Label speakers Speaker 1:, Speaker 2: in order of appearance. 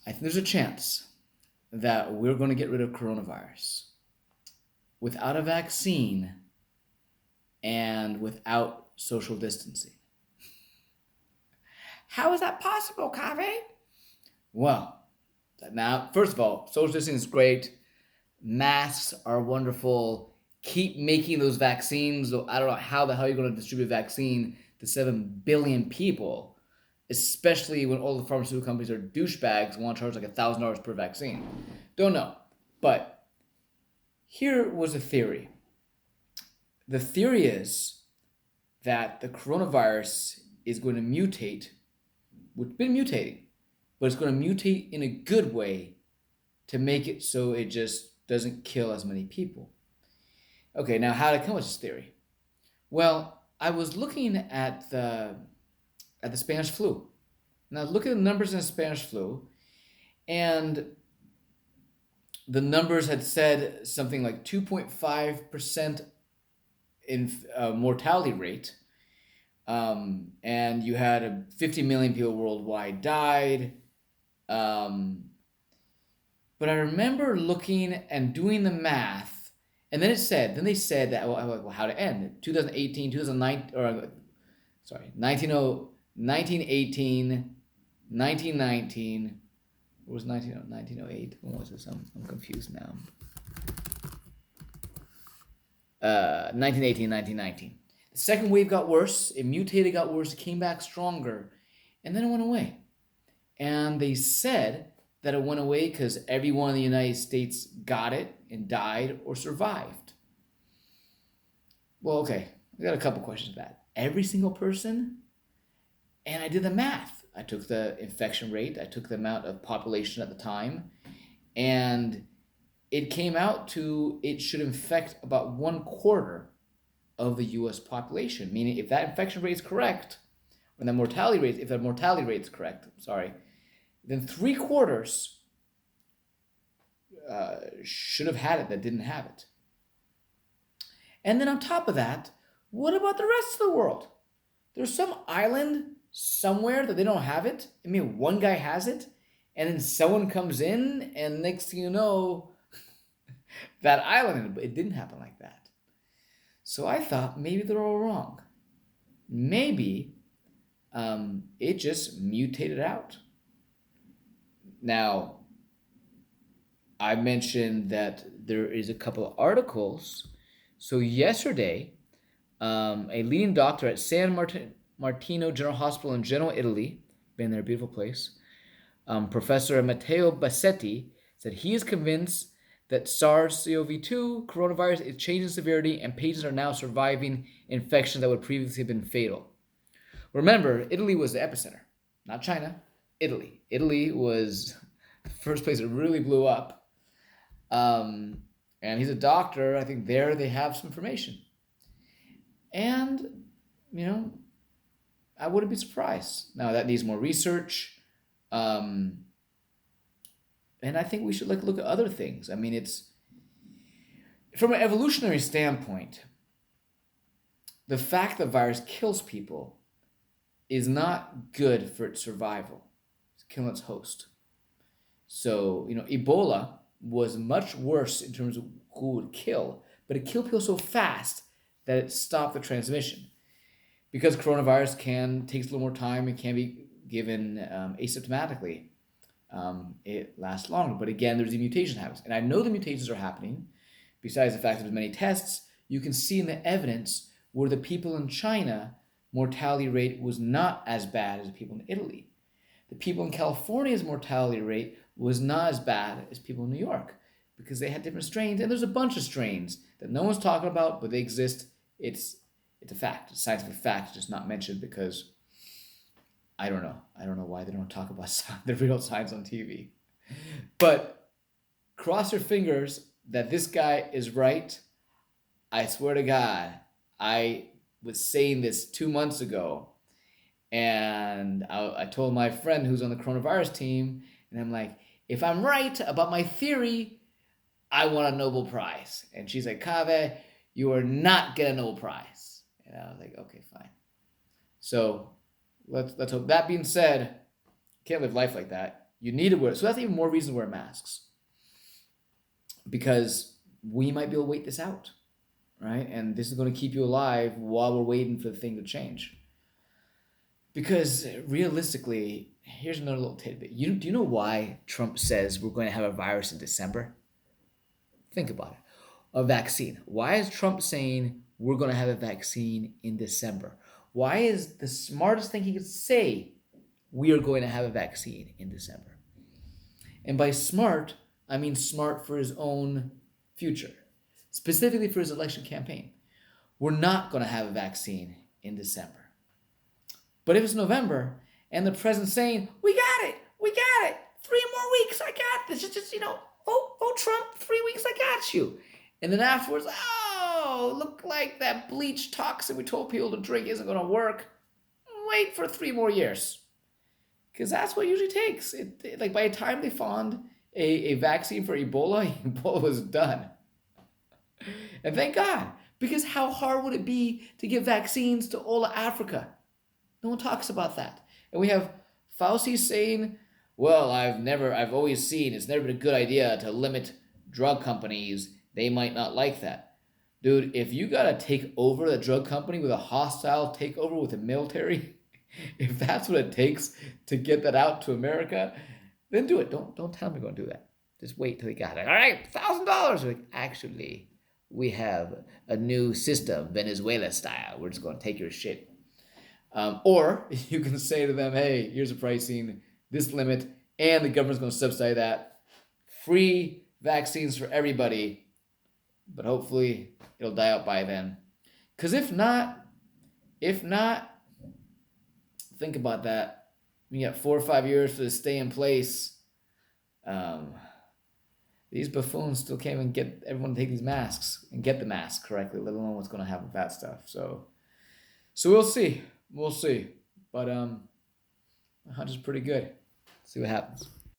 Speaker 1: I think there's a chance that we're going to get rid of coronavirus without a vaccine and without social distancing. How is that possible, Kave? Well, now, first of all, social distancing is great. Masks are wonderful. Keep making those vaccines. I don't know how the hell you're going to distribute a vaccine to 7 billion people, especially when all the pharmaceutical companies are douchebags and want to charge like $1,000 per vaccine. Don't know. But here was a theory. The theory is that the coronavirus is going to mutate, which has been mutating, but it's going to mutate in a good way to make it so it just doesn't kill as many people. Okay, now how to come up with this theory? Well, I was looking at the Spanish flu. And I was looking at the numbers in the Spanish flu, and the numbers had said something like 2.5% in mortality rate. And you had 50 million people worldwide died. But I remember looking and doing the math, and then they said that, well, how to end? 2018, 2009, or sorry, 1918, 1919, what was 1908? When was this? I'm confused now. 1918, 1919. The second wave got worse, it mutated, got worse, it came back stronger, and then it went away. And they said that it went away because everyone in the United States got it and died or survived. Well, okay, I got a couple questions to that. Every single person? And I did the math. I took the infection rate, I took the amount of population at the time, and it came out to it should infect about 1/4 of the U.S. population. Meaning, if that infection rate is correct, or the mortality rate, if the mortality rate is correct, then 3/4 should have had it that didn't have it. And then on top of that, what about the rest of the world? There's some island somewhere that they don't have it. I mean, one guy has it, and then someone comes in, and next thing you know, that island, it didn't happen like that. So I thought maybe they're all wrong. Maybe it just mutated out. Now, I mentioned that there is a couple of articles. So yesterday, a leading doctor at San Martino General Hospital in Genoa, Italy, been there, beautiful place, Professor Matteo Bassetti, said he is convinced that SARS-CoV-2 coronavirus is changing severity and patients are now surviving infections that would previously have been fatal. Remember, Italy was the epicenter, not China, Italy. Italy was the first place it really blew up. And he's a doctor. I think there they have some information. And, I wouldn't be surprised. Now, that needs more research. And I think we should look at other things. I mean, it's from an evolutionary standpoint, the fact that virus kills people is not good for its survival. It's killing its host. So, Ebola was much worse in terms of who it would kill, but it killed people so fast that it stopped the transmission. Because coronavirus takes a little more time, it can be given asymptomatically. It lasts longer. But again, there's the mutation happens. And I know the mutations are happening. Besides the fact that there's many tests, you can see in the evidence where the people in China, mortality rate was not as bad as the people in Italy. The people in California's mortality rate was not as bad as people in New York because they had different strains. And there's a bunch of strains that no one's talking about, but they exist. It's a fact. It's a scientific fact, just not mentioned because I don't know. I don't know why they don't talk about the real science on TV. But cross your fingers that this guy is right. I swear to God, I was saying this 2 months ago. And I told my friend who's on the coronavirus team, and I'm like, if I'm right about my theory, I want a Nobel Prize. And she's like, Kave, you are not getting a Nobel Prize. And I was like, okay, fine. So let's hope. That being said, you can't live life like that. You need to wear it. So that's even more reason to wear masks, because we might be able to wait this out, right? And this is going to keep you alive while we're waiting for the thing to change. Because realistically, here's another little tidbit. Do you know why Trump says we're going to have a virus in December? Think about it. A vaccine. Why is Trump saying we're going to have a vaccine in December? Why is the smartest thing he could say we are going to have a vaccine in December? And by smart, I mean smart for his own future, specifically for his election campaign. We're not going to have a vaccine in December. But if it's November and the president's saying, we got it, 3 more weeks, I got this, just vote Trump, 3 weeks, I got you. And then afterwards, look like that bleach toxin we told people to drink isn't going to work. Wait for 3 more years. Because that's what it usually takes. Like by the time they found a vaccine for Ebola, Ebola was done. And thank God, because how hard would it be to give vaccines to all of Africa? No one talks about that. And we have Fauci saying, well, I've always seen it's never been a good idea to limit drug companies. They might not like that. Dude, if you gotta take over the drug company with a hostile takeover with the military, if that's what it takes to get that out to America, then do it. Don't tell me you're gonna do that. Just wait till you got it. All right, $1,000. Like, actually, we have a new system, Venezuela style. We're just gonna take your shit. Or you can say to them, hey, here's a pricing, this limit, and the government's going to subsidize that. Free vaccines for everybody, but hopefully it'll die out by then. Because if not, think about that. You got 4 or 5 years for this to stay in place. These buffoons still can't even get everyone to take these masks and get the mask correctly, let alone what's going to happen with that stuff. So we'll see. We'll see. But the hunt is pretty good. See what happens.